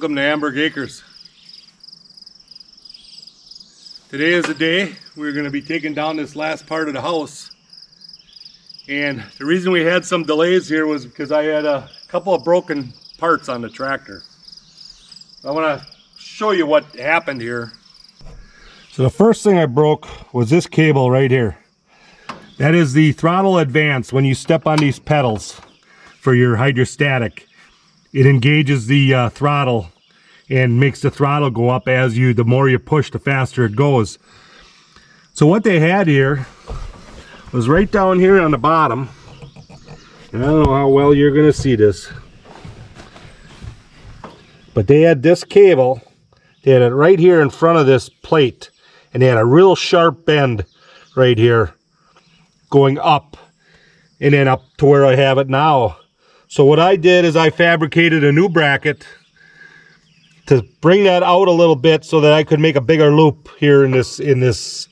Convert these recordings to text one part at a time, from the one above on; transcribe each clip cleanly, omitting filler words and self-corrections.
Welcome to Amberg Acres. Today is the day we're going to be taking down this last part of the house. And the reason we had some delays here was because I had a couple of broken parts on the tractor. I want to show you what happened here. So the first thing I broke was this cable right here. That is the throttle advance. When you step on these pedals for your hydrostatic, it engages the throttle and makes the throttle go up as the more you push, the faster it goes. So what they had here was right down here on the bottom, and I don't know how well you're going to see this, but they had this cable, they had it right here in front of this plate, and they had a real sharp bend right here going up and then up to where I have it now. So what I did is I fabricated a new bracket to bring that out a little bit so that I could make a bigger loop here in this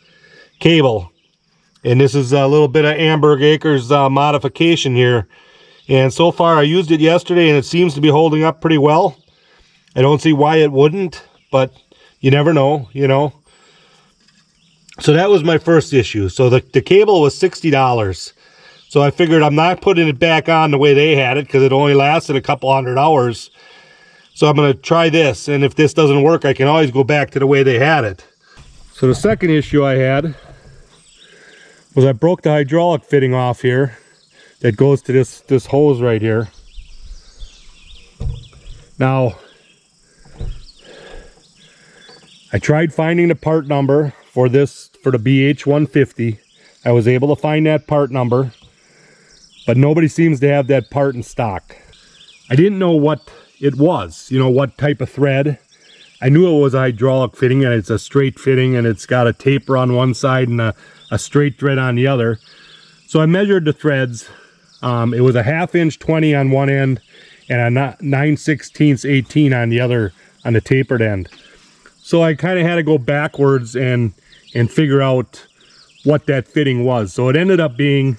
cable. And this is a little bit of Amberg Acres modification here. And so far I used it yesterday and it seems to be holding up pretty well. I don't see why it wouldn't, but you never know, you know. So that was my first issue. So the cable was $60. So I figured I'm not putting it back on the way they had it because it only lasted a couple hundred hours. So I'm going to try this, and if this doesn't work, I can always go back to the way they had it. So the second issue I had was I broke the hydraulic fitting off here that goes to this hose right here. Now, I tried finding the part number for the BH150. I was able to find that part number, but nobody seems to have that part in stock. I didn't know what it was, you know, what type of thread. I knew it was a hydraulic fitting and it's a straight fitting and it's got a taper on one side and a straight thread on the other. So I measured the threads. It was a 1/2 inch 20 on one end and a 9/16 18 on the other, on the tapered end. So I kind of had to go backwards and figure out what that fitting was. So it ended up being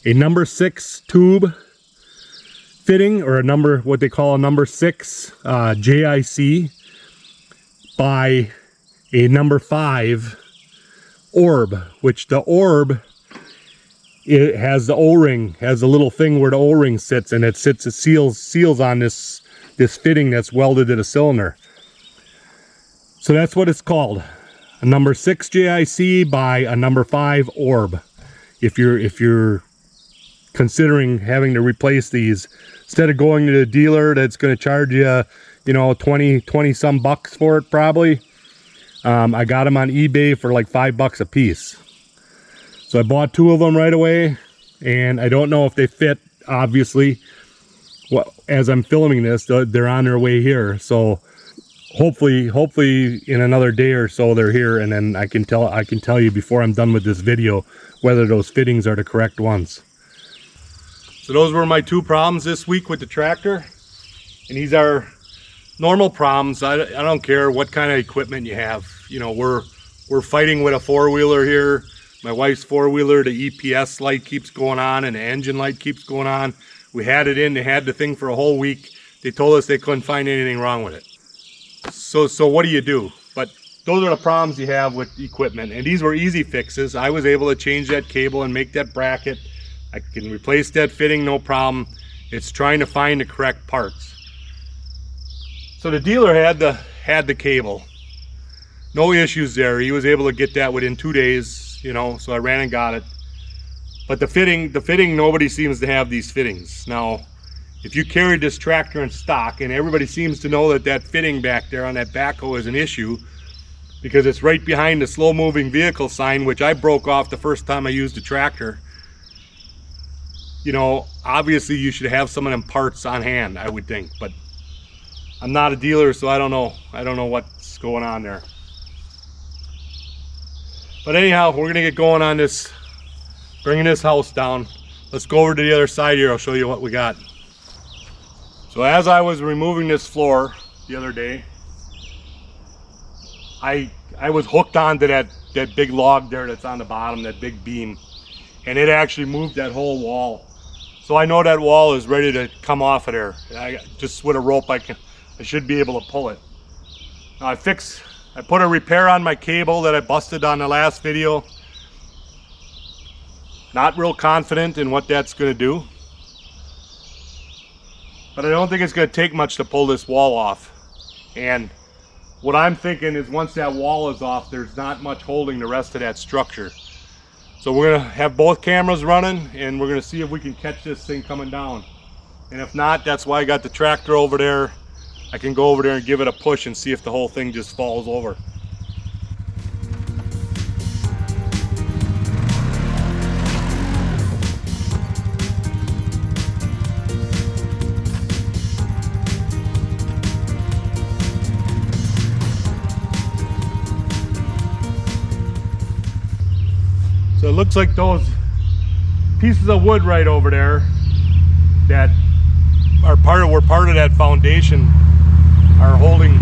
a number 6 tube fitting, or what they call a number 6 JIC, by a number 5 orb, which the orb, it has the O-ring, has a little thing where the O-ring sits, and it seals on this fitting that's welded to the cylinder. So that's what it's called, a number 6 JIC by a number 5 orb. If you're considering having to replace these, instead of going to the dealer that's going to charge you, you know, 20 some bucks for it probably, I got them on eBay for like $5 a piece. So I bought 2 of them right away, and I don't know if they fit, obviously. Well, as I'm filming this, they're on their way here, so hopefully in another day or so they're here, and then I can tell you before I'm done with this video whether those fittings are the correct ones. So those were my 2 problems this week with the tractor, and these are normal problems. I don't care what kind of equipment you have. You know, we're fighting with a 4-wheeler here. My wife's 4-wheeler, the EPS light keeps going on and the engine light keeps going on. We had it in, they had the thing for a whole week. They told us they couldn't find anything wrong with it. So what do you do? But those are the problems you have with equipment, and these were easy fixes. I was able to change that cable and make that bracket. I can replace that fitting, no problem. It's trying to find the correct parts. So the dealer had the cable. No issues there. He was able to get that within 2 days, you know, so I ran and got it. But the fitting, nobody seems to have these fittings. Now, if you carried this tractor in stock, and everybody seems to know that fitting back there on that backhoe is an issue because it's right behind the slow moving vehicle sign, which I broke off the first time I used the tractor. You know, obviously you should have some of them parts on hand, I would think, but I'm not a dealer, so I don't know what's going on there. But anyhow, we're gonna get going on this, bringing this house down. Let's go over to the other side here. I'll show you what we got. So as I was removing this floor the other day, I was hooked onto that big log there that's on the bottom, that big beam, and it actually moved that whole wall. So I know that wall is ready to come off of there. Just with a rope I I should be able to pull it. Now I put a repair on my cable that I busted on the last video. Not real confident in what that's going to do. But I don't think it's going to take much to pull this wall off. And what I'm thinking is once that wall is off, there's not much holding the rest of that structure. So we're going to have both cameras running and we're going to see if we can catch this thing coming down. And if not, that's why I got the tractor over there. I can go over there and give it a push and see if the whole thing just falls over. So it looks like those pieces of wood right over there that were part of that foundation are holding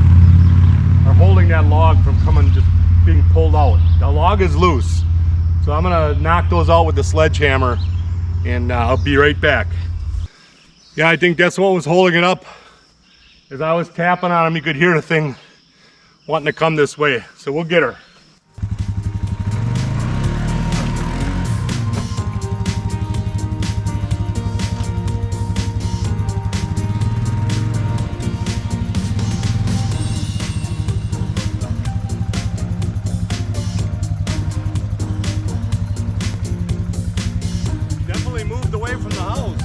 that log from just being pulled out. The log is loose, so I'm gonna knock those out with the sledgehammer, and I'll be right back. Yeah, I think that's what was holding it up. As I was tapping on them, you could hear the thing wanting to come this way. So we'll get her. Moved away from the house.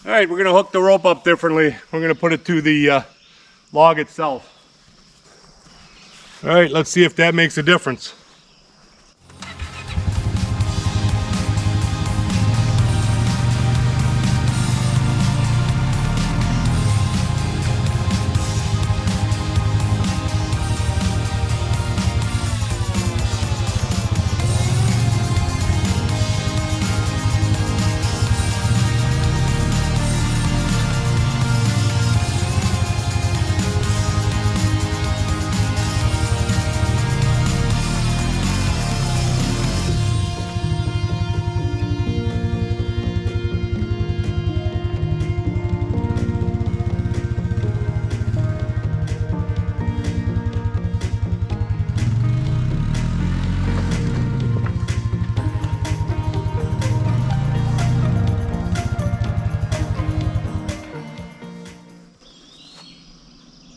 All right, we're going to hook the rope up differently. We're going to put it to the log itself. All right, let's see if that makes a difference.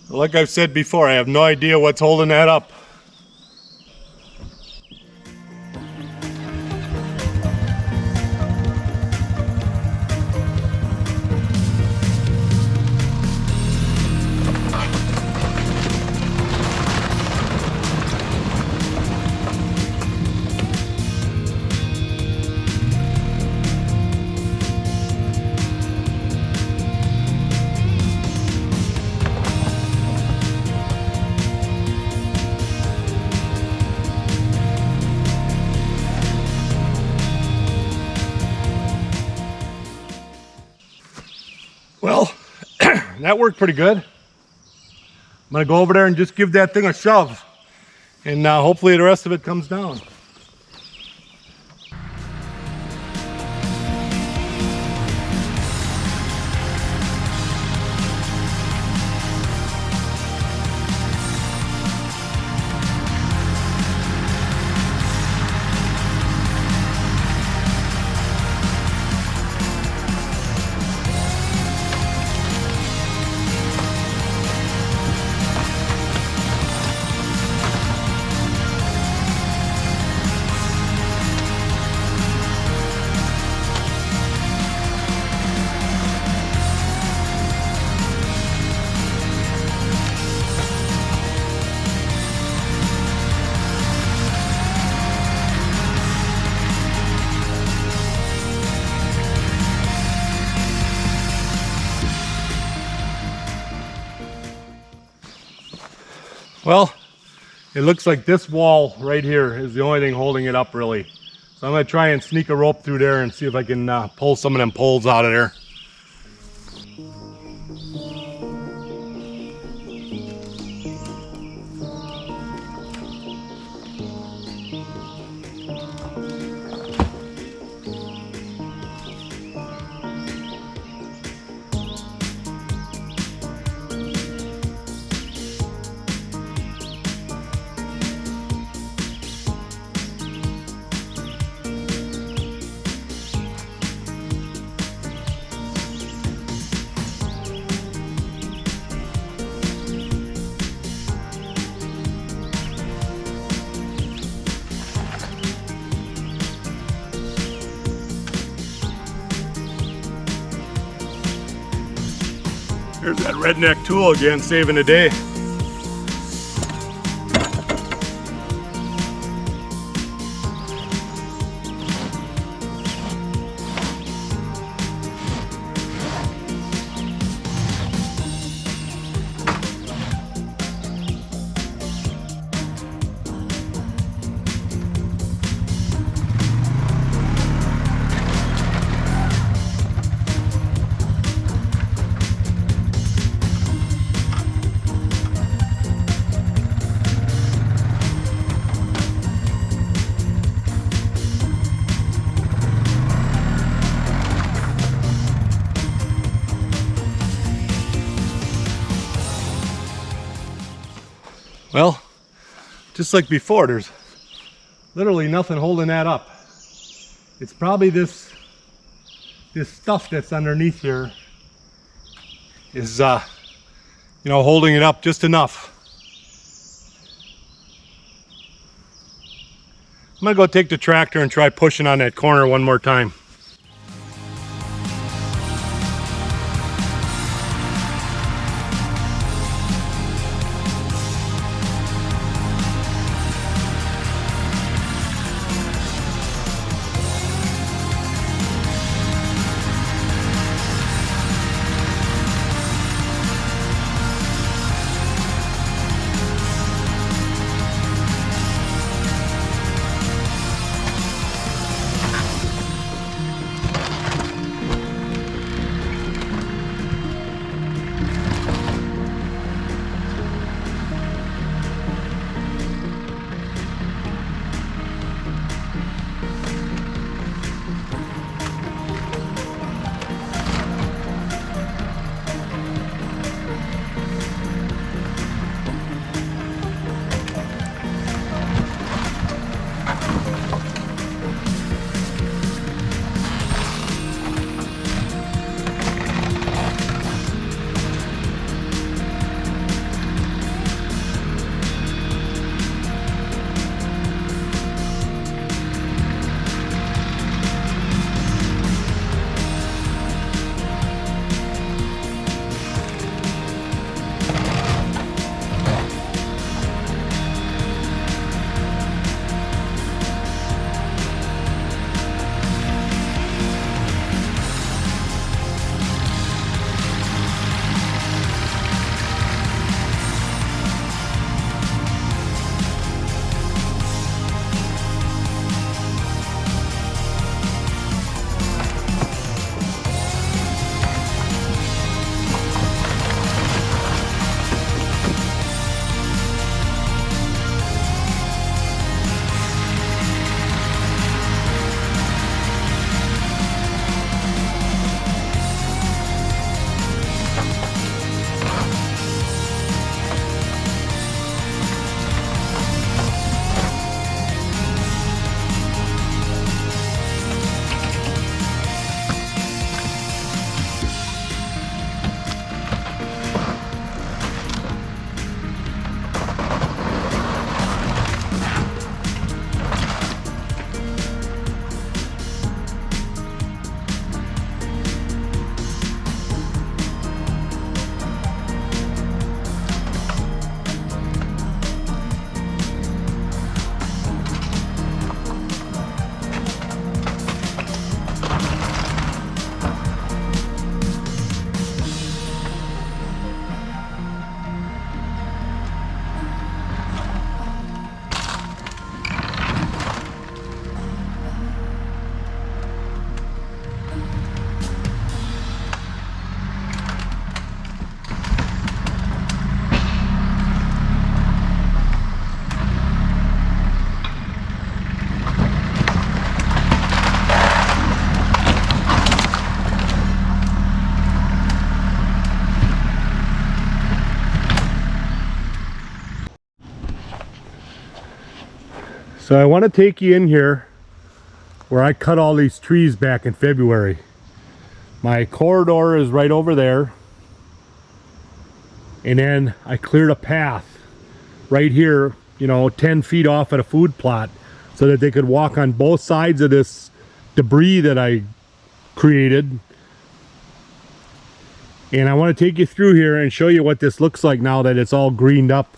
Like I've said before, I have no idea what's holding that up. Well, that worked pretty good. I'm gonna go over there and just give that thing a shove, and hopefully the rest of it comes down. Well, it looks like this wall right here is the only thing holding it up really. So So I'm gonna try and sneak a rope through there and see if I can pull some of them poles out of there. There's that redneck tool again, saving the day. Well, just like before, there's literally nothing holding that up. It's probably this stuff that's underneath here is, you know, holding it up just enough. I'm gonna go take the tractor and try pushing on that corner one more time. So I want to take you in here where I cut all these trees back in February. My corridor is right over there. And then I cleared a path right here, you know, 10 feet off at a food plot so that they could walk on both sides of this debris that I created. And I want to take you through here and show you what this looks like now that it's all greened up.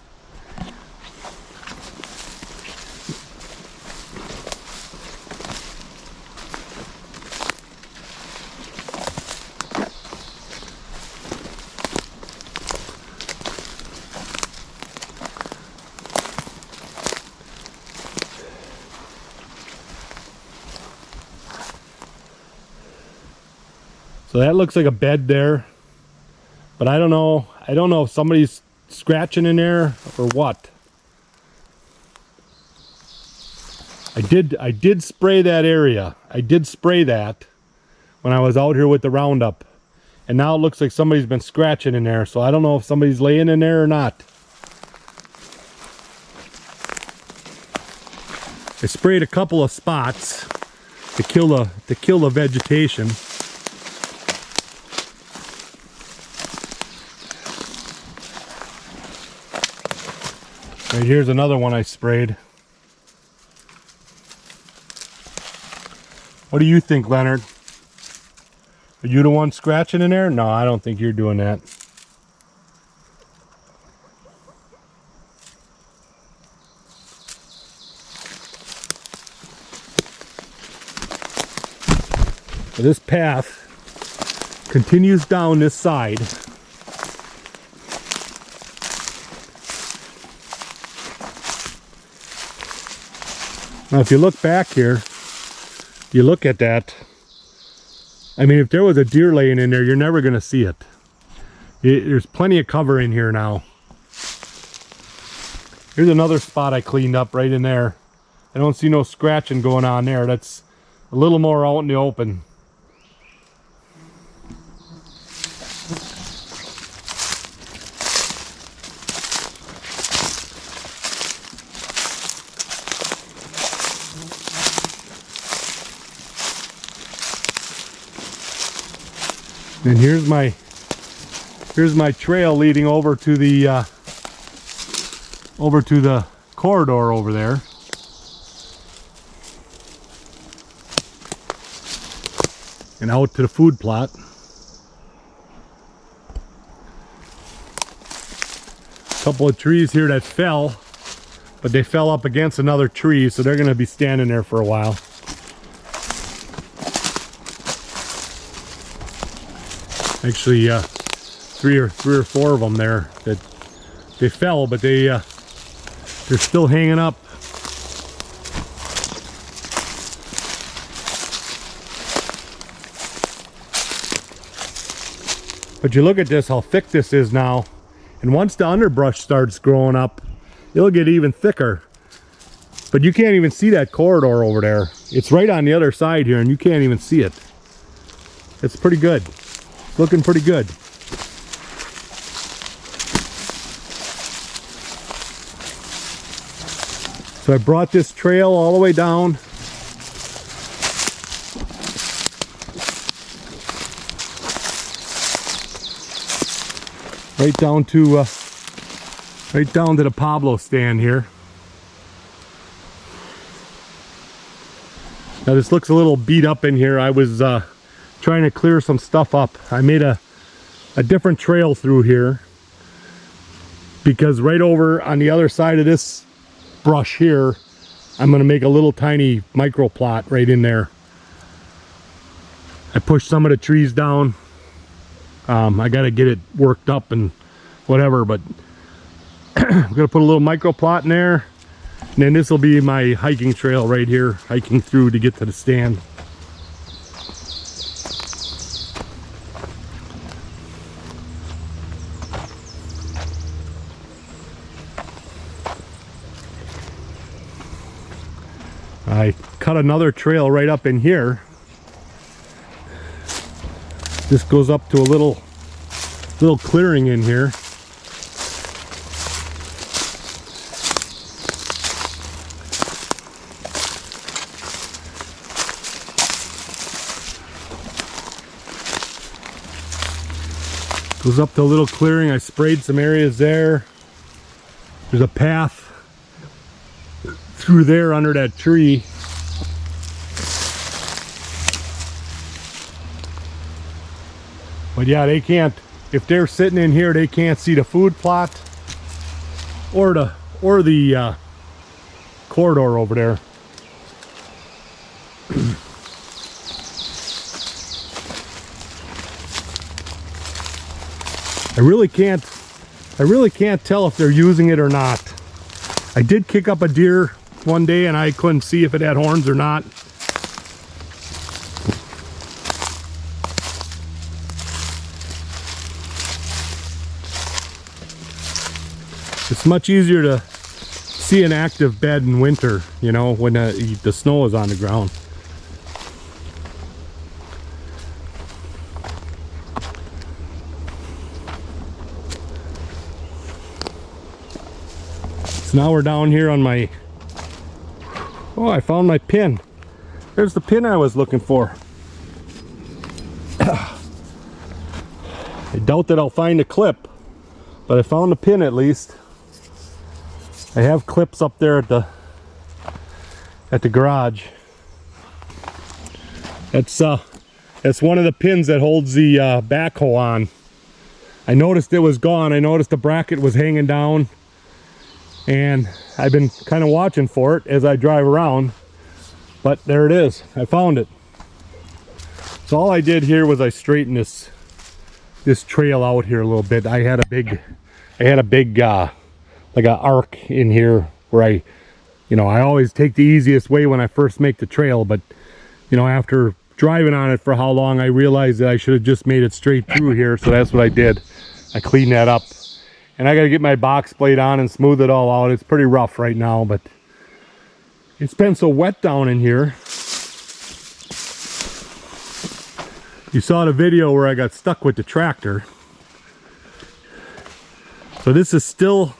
So that looks like a bed there, but I don't know if somebody's scratching in there or what. I did spray that area. I did spray that when I was out here with the Roundup, and now it looks like somebody's been scratching in there, so I don't know if somebody's laying in there or not. I sprayed a couple of spots to kill the vegetation. Right here's another one I sprayed. What do you think, Leonard? Are you the one scratching in there? No, I don't think you're doing that. So this path continues down this side. Now if you look back here, you look at that, I mean, if there was a deer laying in there, you're never going to see it. There's plenty of cover in here now. Here's another spot I cleaned up right in there. I don't see no scratching going on there. That's a little more out in the open. And here's my trail leading over to the corridor over there. And out to the food plot. A couple of trees here that fell, but they fell up against another tree, so they're going to be standing there for a while. Actually, three or four of them there that they fell, but they're still hanging up. But you look at this, how thick this is now, and once the underbrush starts growing up, it'll get even thicker. But you can't even see that corridor over there. It's right on the other side here, and you can't even see it. It's pretty good. Looking pretty good. So I brought this trail all the way down. Right down to the Pablo stand here. Now this looks a little beat up in here. I was trying to clear some stuff up. I made a different trail through here because right over on the other side of this brush here, I'm going to make a little tiny micro plot right in there. I pushed some of the trees down. I got to get it worked up and whatever, but I'm going to put a little micro plot in there, and then this will be my hiking trail right here, hiking through to get to the stand. I cut another trail right up in here. This goes up to a little clearing in here. Goes up to a little clearing. I sprayed some areas there. There's a path through there under that tree. But yeah, they can't, if they're sitting in here, they can't see the food plot or the corridor over there. I really can't tell if they're using it or not. I did kick up a deer one day and I couldn't see if it had horns or not. It's much easier to see an active bed in winter, you know, when the snow is on the ground. So now we're down here on my, oh, I found my pin. There's the pin I was looking for. I doubt that I'll find a clip, but I found a pin at least. I have clips up there at the garage. That's one of the pins that holds the backhoe on. I noticed it was gone. I noticed the bracket was hanging down, and I've been kind of watching for it as I drive around. But there it is. I found it. So all I did here was I straightened this trail out here a little bit. I had a big like an arc in here where I always take the easiest way when I first make the trail, but after driving on it for how long, I realized that I should have just made it straight through here. So that's what I did. I cleaned that up, and I got to get my box blade on and smooth it all out. It's pretty rough right now, but it's been so wet down in here. You saw the video where I got stuck with the tractor. So this is still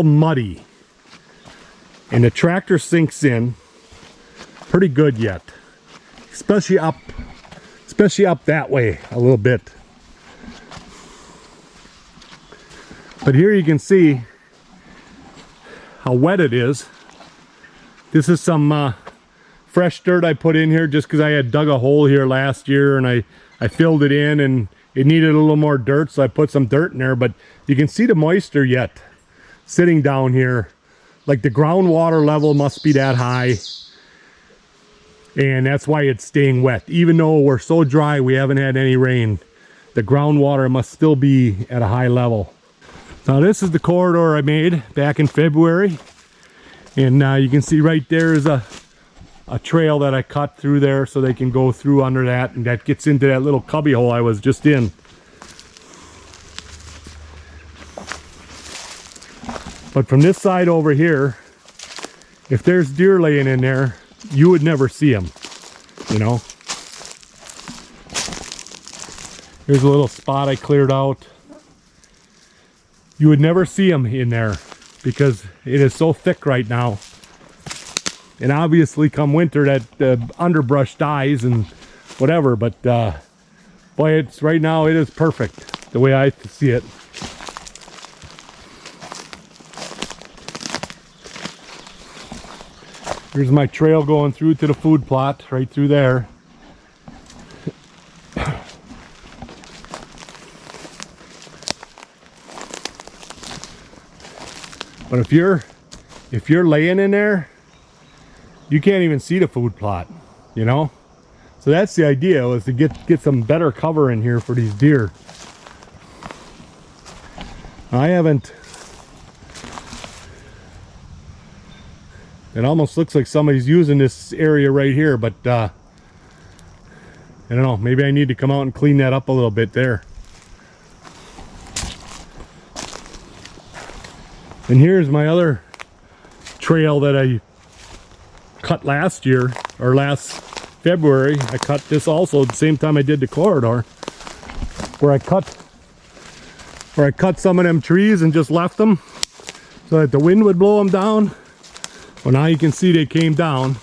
muddy, and the tractor sinks in pretty good yet, especially up that way a little bit. But here you can see how wet it is. This is some fresh dirt I put in here just because I had dug a hole here last year, and I filled it in and it needed a little more dirt, so I put some dirt in there. But you can see the moisture yet sitting down here. Like the groundwater level must be that high, and that's why it's staying wet. Even though we're so dry, we haven't had any rain, the groundwater must still be at a high level. Now this is the corridor I made back in February, and you can see right there is a trail that I cut through there so they can go through under that, and that gets into that little cubby hole I was just in. But from this side over here, if there's deer laying in there, you would never see them, Here's a little spot I cleared out. You would never see them in there because it is so thick right now. And obviously come winter that underbrush dies and whatever, but boy, it's right now it is perfect the way I see it. Here's my trail going through to the food plot right through there. But if you're laying in there, you can't even see the food plot, So that's the idea, was to get some better cover in here for these deer. It almost looks like somebody's using this area right here, but I don't know, maybe I need to come out and clean that up a little bit there. And here's my other trail that I cut last year, or last February. I cut this also at the same time I did the corridor, where I cut some of them trees and just left them so that the wind would blow them down. Well, now you can see they came down.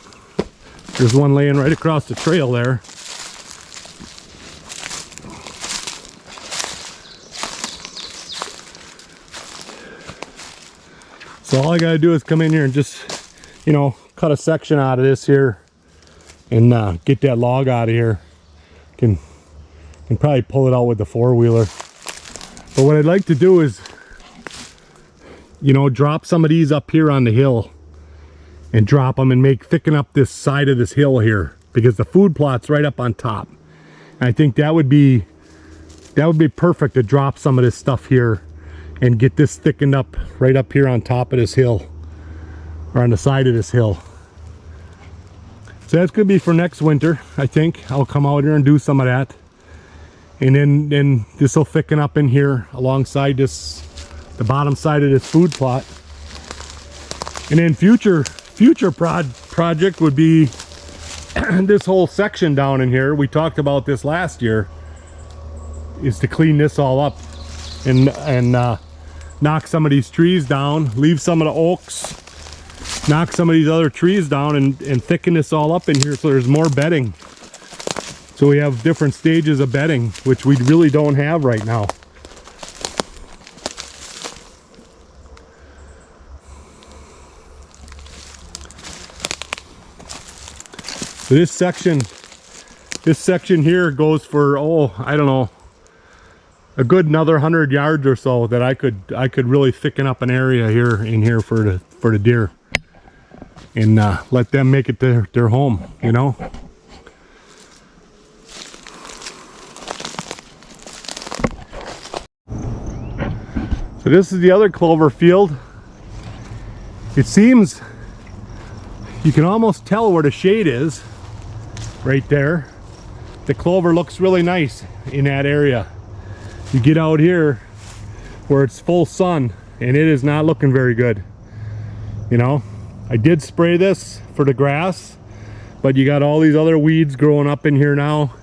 There's one laying right across the trail there. So all I gotta do is come in here and just, you know, cut a section out of this here and get that log out of here. Can probably pull it out with the four-wheeler. But what I'd like to do is, you know, drop some of these up here on the hill and drop them and thicken up this side of this hill here, because the food plot's right up on top. And I think that would be perfect to drop some of this stuff here and get this thickened up right up here on top of this hill, or on the side of this hill. So that's gonna be for next winter. I think I'll come out here and do some of that, and then this will thicken up in here alongside this, the bottom side of this food plot. And then future project would be this whole section down in here. We talked about this last year, is to clean this all up and knock some of these trees down, leave some of the oaks, knock some of these other trees down, and thicken this all up in here so there's more bedding. So we have different stages of bedding, which we really don't have right now. So this section here goes for, oh, I don't know, a good another 100 yards or so that I could really thicken up an area here in here for the deer, and let them make it their home, you know. So this is the other clover field. It seems you can almost tell where the shade is right there. The clover looks really nice in that area. You get out here where it's full sun and it is not looking very good. You know, I did spray this for the grass, but you got all these other weeds growing up in here now.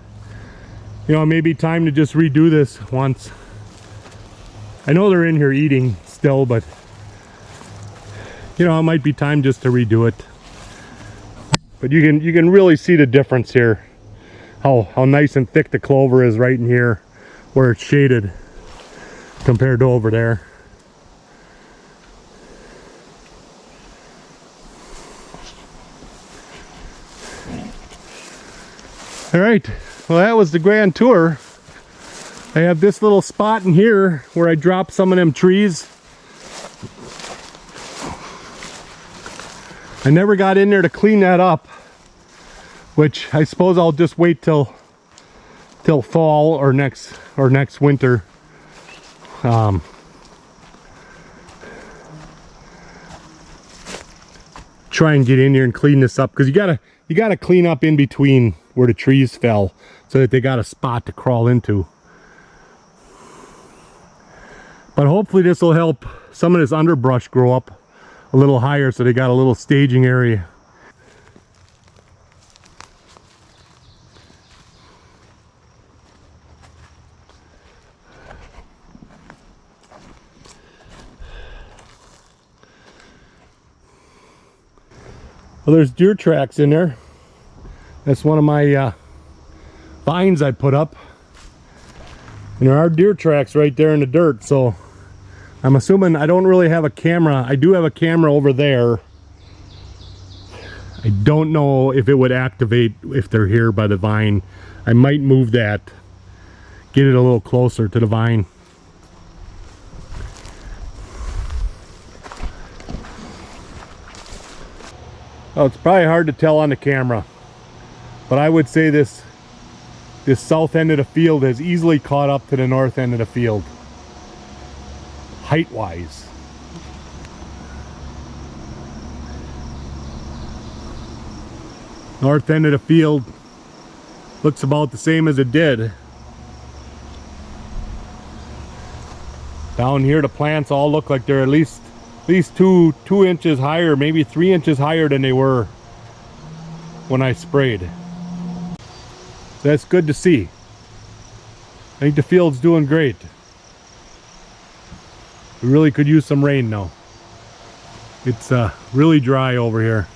You know, it may be time to just redo this once. I know they're in here eating still, but you know, it might be time just to redo it. But you can really see the difference here, how nice and thick the clover is right in here where it's shaded compared to over there. All right, well, that was the grand tour. I have this little spot in here where I dropped some of them trees. I never got in there to clean that up, which I suppose I'll just wait till fall or next winter. Try and get in here and clean this up, because you gotta clean up in between where the trees fell so that they got a spot to crawl into. But hopefully this will help some of this underbrush grow up a little higher so they got a little staging area. Well, there's deer tracks in there. That's one of my vines I put up. And there are deer tracks right there in the dirt, so I'm assuming I don't really have a camera. I do have a camera over there. I don't know if it would activate if they're here by the vine. I might move that, get it a little closer to the vine. Oh, it's probably hard to tell on the camera, but I would say this south end of the field has easily caught up to the north end of the field, height-wise. North end of the field looks about the same as it did. Down here the plants all look like they're at least 2 inches higher, maybe 3 inches higher than they were when I sprayed. So that's good to see. I think the field's doing great. We really could use some rain now. It's really dry over here.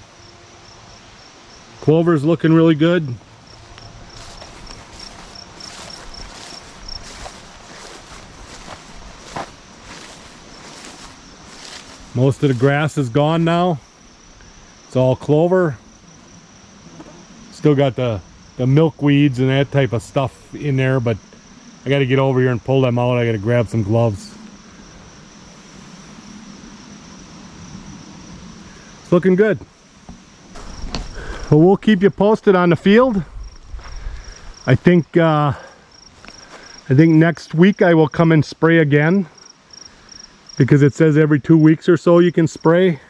Clover's looking really good. Most of the grass is gone now. It's all clover. Still got the milkweeds and that type of stuff in there, but I got to get over here and pull them out. I got to grab some gloves. It's looking good. Well, we'll keep you posted on the field. I think next week I will come and spray again, because it says every 2 weeks or so you can spray.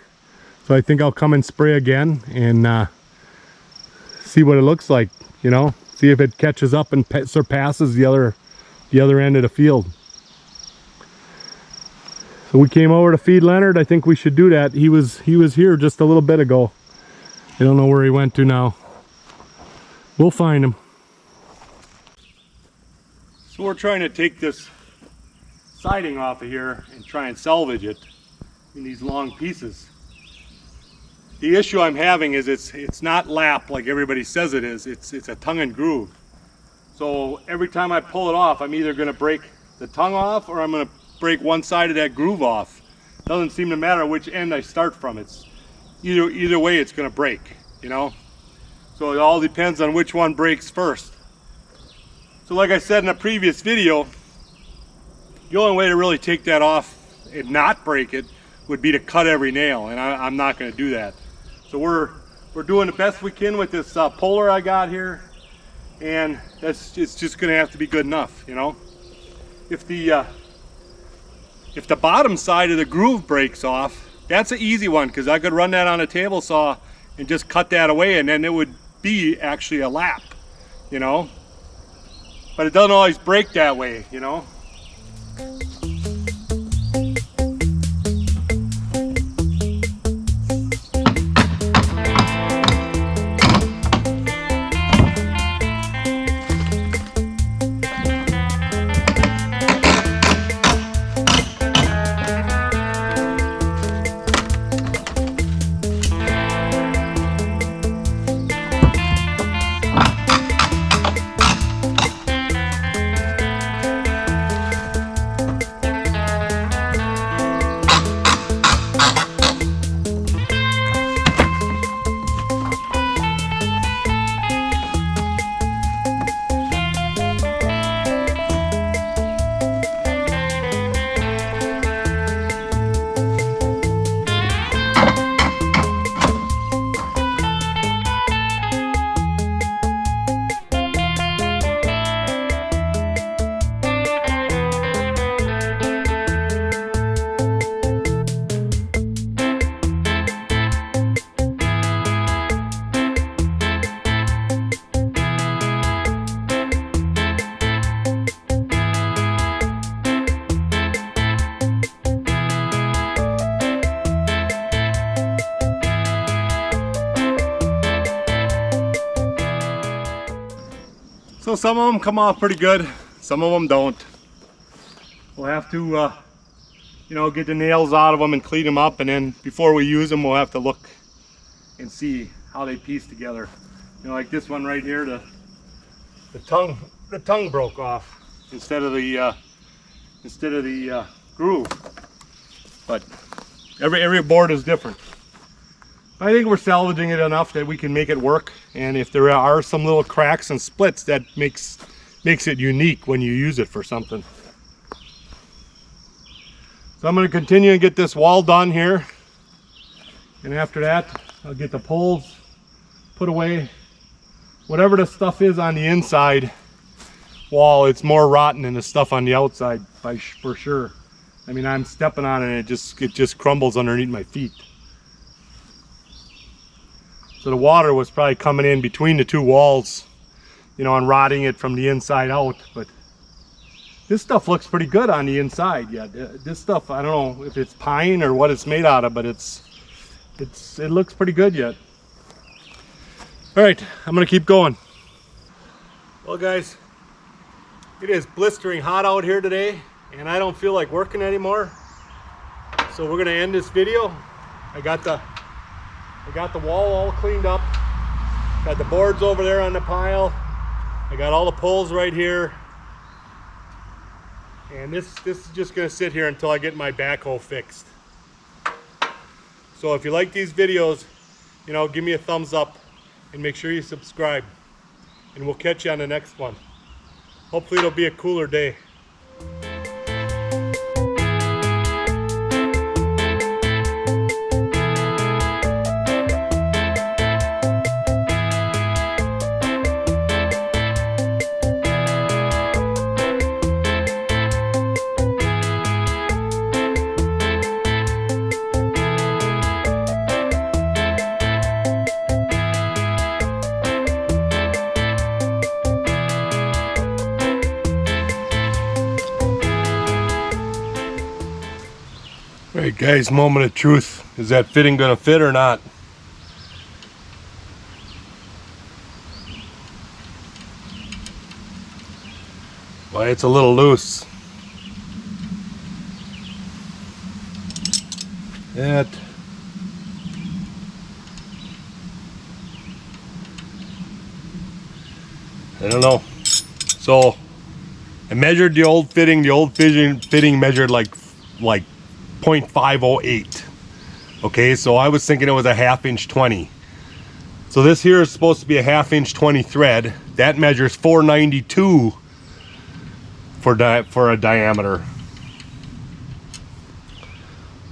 So I think I'll come and spray again and see what it looks like, you know, see if it catches up and surpasses the other end of the field. So we came over to feed Leonard. I think we should do that. He was here just a little bit ago. I don't know where he went to now. We'll find him. So we're trying to take this siding off of here and try and salvage it in these long pieces. The issue I'm having is it's not lap like everybody says it is. It's a tongue and groove. So every time I pull it off, I'm either going to break the tongue off or I'm going to break one side of that groove off. Doesn't seem to matter which end I start from. It's either way it's going to break, you know. So it all depends on which one breaks first. So like I said in a previous video, the only way to really take that off and not break it would be to cut every nail, and I'm not going to do that. So we're doing the best we can with this puller I got here, and it's just going to have to be good enough, you know. If the bottom side of the groove breaks off, that's an easy one, because I could run that on a table saw and just cut that away, and then it would be actually a lap, you know. But it doesn't always break that way, you know. So some of them come off pretty good, some of them don't. We'll have to, you know, get the nails out of them and clean them up, and then before we use them, we'll have to look and see how they piece together. You know, like this one right here, the tongue broke off instead of the groove. But every board is different. I think we're salvaging it enough that we can make it work, and if there are some little cracks and splits, that makes it unique when you use it for something. So I'm going to continue and get this wall done here, and after that I'll get the poles put away. Whatever the stuff is on the inside wall, it's more rotten than the stuff on the outside for sure. I mean, I'm stepping on it and it just crumbles underneath my feet. So the water was probably coming in between the two walls, you know, and rotting it from the inside out. But this stuff looks pretty good on the inside. Yeah, this stuff, I don't know if it's pine or what it's made out of, but it looks pretty good yet. All right, I'm gonna keep going. Well guys, it is blistering hot out here today, and I don't feel like working anymore. So we're gonna end this video. I got the wall all cleaned up. Got the boards over there on the pile. I got all the poles right here. And this is just gonna sit here until I get my backhoe fixed. So if you like these videos, you know, give me a thumbs up and make sure you subscribe. And we'll catch you on the next one. Hopefully it'll be a cooler day. Alright guys, moment of truth. Is that fitting gonna fit or not? Well, it's a little loose. I don't know. So I measured the old fitting. The old fitting measured like 0.508. Okay, so I was thinking it was a 1/2 inch 20. So this here is supposed to be a 1/2 inch 20 thread. That measures 492 for a diameter.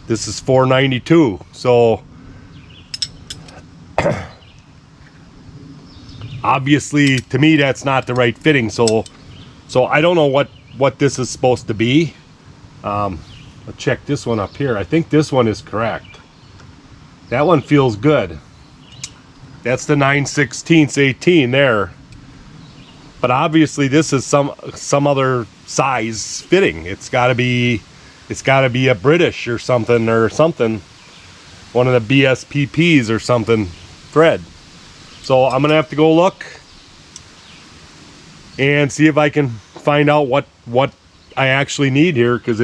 This is 492. So obviously to me that's not the right fitting. So I don't know what this is supposed to be. Let's check this one up here. I think this one is correct. That one feels good. That's the 9/16 18 there. But obviously this is some other size fitting. It's got to be a British or something, one of the BSPPs or something thread. So I'm gonna have to go look and see if I can find out what I actually need here, because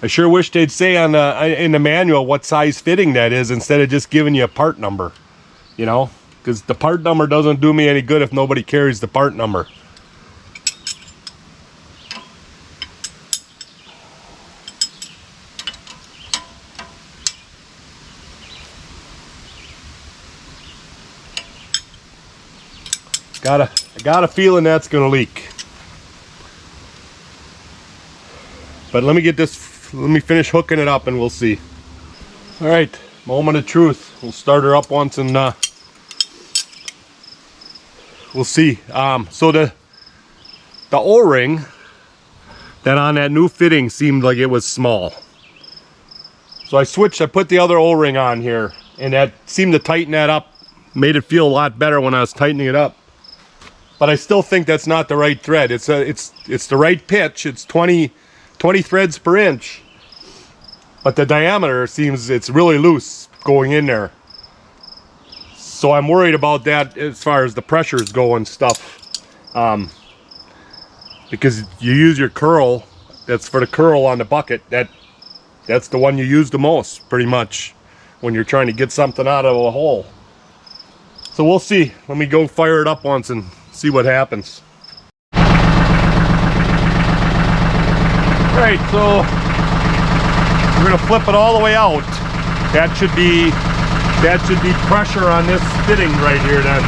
I sure wish they'd say in the manual what size fitting that is instead of just giving you a part number, you know, because the part number doesn't do me any good if nobody carries the part number. I got a feeling that's gonna leak. But let me finish hooking it up and we'll see. All right, moment of truth. We'll start her up once and we'll see. So the O-ring that on that new fitting seemed like it was small. So I put the other O-ring on here, and that seemed to tighten that up. Made it feel a lot better when I was tightening it up. But I still think that's not the right thread. It's the right pitch. It's 20 threads per inch. But the diameter seems it's really loose going in there. So I'm worried about that as far as the pressures go and stuff. Because you use your curl, that's for the curl on the bucket, that's the one you use the most, pretty much, when you're trying to get something out of a hole. So we'll see. Let me go fire it up once and see what happens. Alright, so we're gonna flip it all the way out. That should be pressure on this fitting right here then.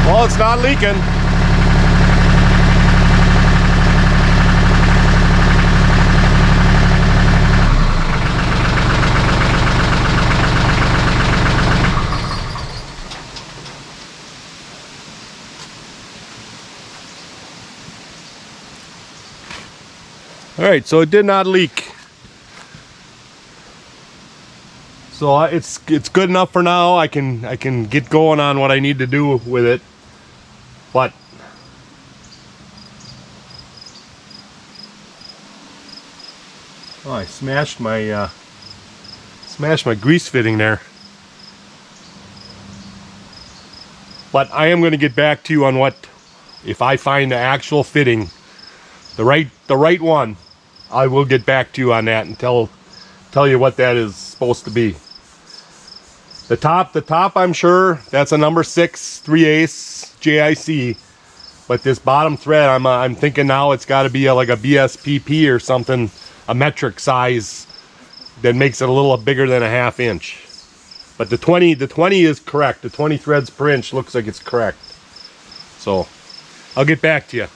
Well, it's not leaking. All right, so it did not leak. So it's good enough for now. I can get going on what I need to do with it. But oh, I smashed my grease fitting there. But I am going to get back to you on what, if I find the actual fitting, the right one, I will get back to you on that and tell you what that is supposed to be. The top, I'm sure that's a number 6 3/8 JIC, but this bottom thread, I'm thinking now it's got to be like a BSPP or something, a metric size that makes it a little bigger than a 1/2 inch. But the 20 is correct. The 20 threads per inch looks like it's correct. So I'll get back to you.